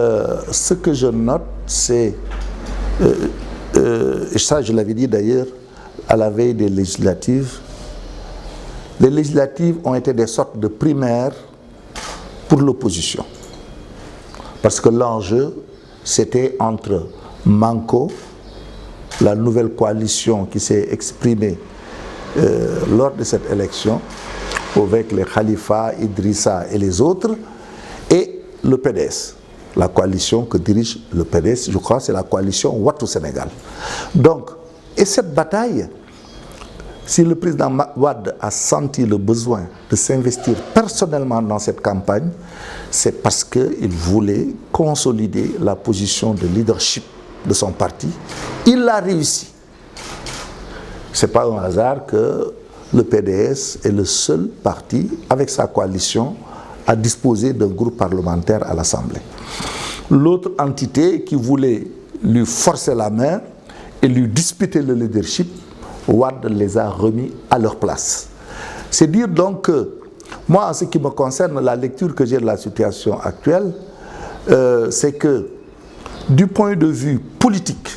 Ce que je note, c'est, et ça je l'avais dit d'ailleurs à la veille des législatives, les législatives ont été des sortes de primaires pour l'opposition. Parce que l'enjeu, c'était entre Manko, la nouvelle coalition qui s'est exprimée lors de cette élection, avec les Khalifa, Idrissa et les autres, et le PDS. La coalition que dirige le PDS, je crois, c'est la coalition Wattu Sénégal. Donc, et cette bataille, si le président Wade a senti le besoin de s'investir personnellement dans cette campagne, c'est parce qu'il voulait consolider la position de leadership de son parti. Il l'a réussi. Ce n'est pas un hasard que le PDS est le seul parti, avec sa coalition, à disposer d'un groupe parlementaire à l'Assemblée. L'autre entité qui voulait lui forcer la main et lui disputer le leadership, Wade les a remis à leur place. C'est dire donc que, moi, en ce qui me concerne, la lecture que j'ai de la situation actuelle, c'est que, du point de vue politique,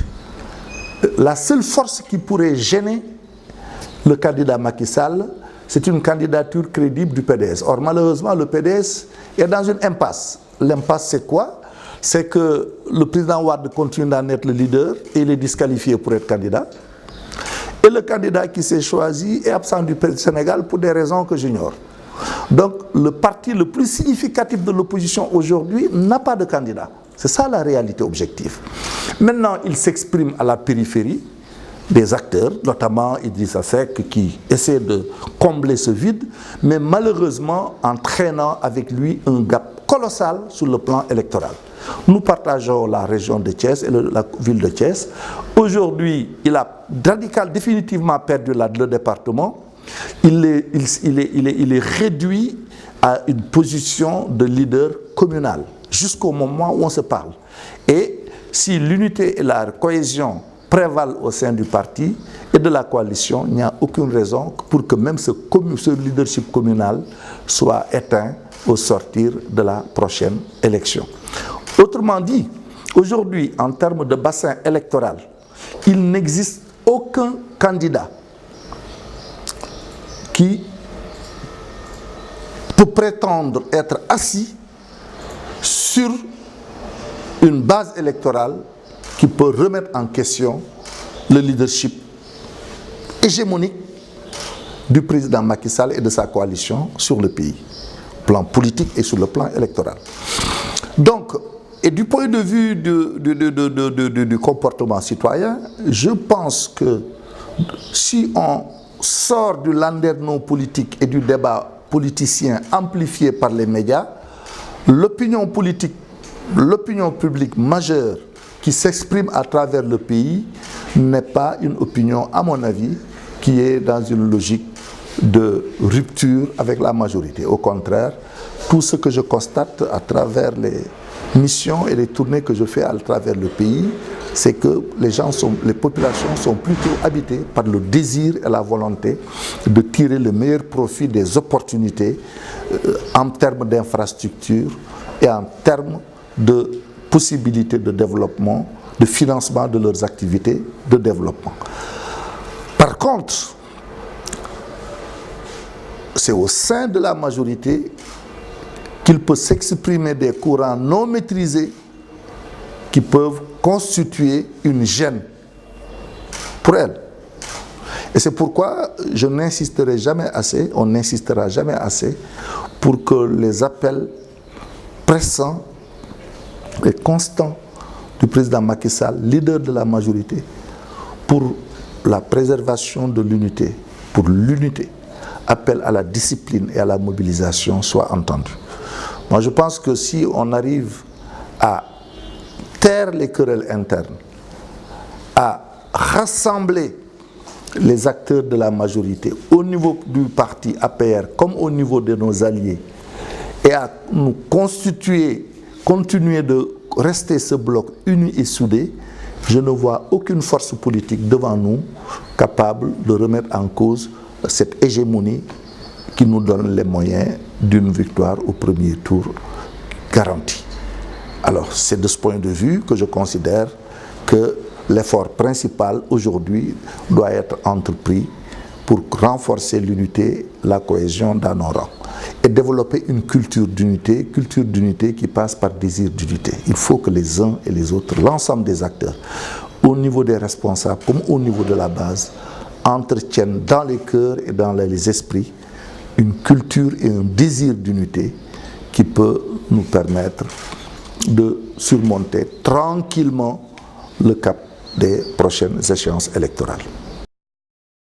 la seule force qui pourrait gêner le candidat Macky Sall, c'est une candidature crédible du PDS. Or, malheureusement, le PDS est dans une impasse. L'impasse, c'est quoi? C'est que le président Wade continue d'en être le leader et il est disqualifié pour être candidat. Et le candidat qui s'est choisi est absent du Sénégal pour des raisons que j'ignore. Donc, le parti le plus significatif de l'opposition aujourd'hui n'a pas de candidat. C'est ça la réalité objective. Maintenant, il s'exprime à la périphérie des acteurs, notamment Idrissa Seck, qui essaie de combler ce vide, mais malheureusement entraînant avec lui un gap colossal sur le plan électoral. Nous partageons la région de Thiès et la ville de Thiès. Aujourd'hui, il a définitivement perdu le département. Il est réduit à une position de leader communal jusqu'au moment où on se parle. Et si l'unité et la cohésion prévalent au sein du parti et de la coalition, il n'y a aucune raison pour que même ce leadership communal soit éteint au sortir de la prochaine élection. Autrement dit, aujourd'hui, en termes de bassin électoral, il n'existe aucun candidat qui peut prétendre être assis sur une base électorale qui peut remettre en question le leadership hégémonique du président Macky Sall et de sa coalition sur le pays, plan politique et sur le plan électoral. Donc, et du point de vue du comportement citoyen, je pense que si on sort du landerneau politique et du débat politicien amplifié par les médias, l'opinion politique, l'opinion publique majeure qui s'exprime à travers le pays n'est pas une opinion, à mon avis, qui est dans une logique de rupture avec la majorité. Au contraire, tout ce que je constate à travers les missions et les tournées que je fais à travers le pays, c'est que les populations sont plutôt habitées par le désir et la volonté de tirer le meilleur profit des opportunités en termes d'infrastructures et en termes de possibilités de développement, de financement de leurs activités de développement. Par contre, c'est au sein de la majorité qu'il peut s'exprimer des courants non maîtrisés qui peuvent constituer une gêne pour elle. Et c'est pourquoi je n'insisterai jamais assez, on n'insistera jamais assez pour que les appels pressants et constants du président Macky Sall, leader de la majorité, pour la préservation de l'unité, pour l'unité, appel à la discipline et à la mobilisation soient entendus. Moi, je pense que si on arrive à taire les querelles internes, à rassembler les acteurs de la majorité au niveau du parti APR comme au niveau de nos alliés et à nous constituer, continuer de rester ce bloc uni et soudé, je ne vois aucune force politique devant nous capable de remettre en cause cette hégémonie qui nous donne les moyens d'une victoire au premier tour garantie. Alors, c'est de ce point de vue que je considère que l'effort principal aujourd'hui doit être entrepris pour renforcer l'unité, la cohésion dans nos rangs et développer une culture d'unité qui passe par désir d'unité. Il faut que les uns et les autres, l'ensemble des acteurs, au niveau des responsables comme au niveau de la base, entretiennent dans les cœurs et dans les esprits une culture et un désir d'unité qui peut nous permettre de surmonter tranquillement le cap des prochaines échéances électorales.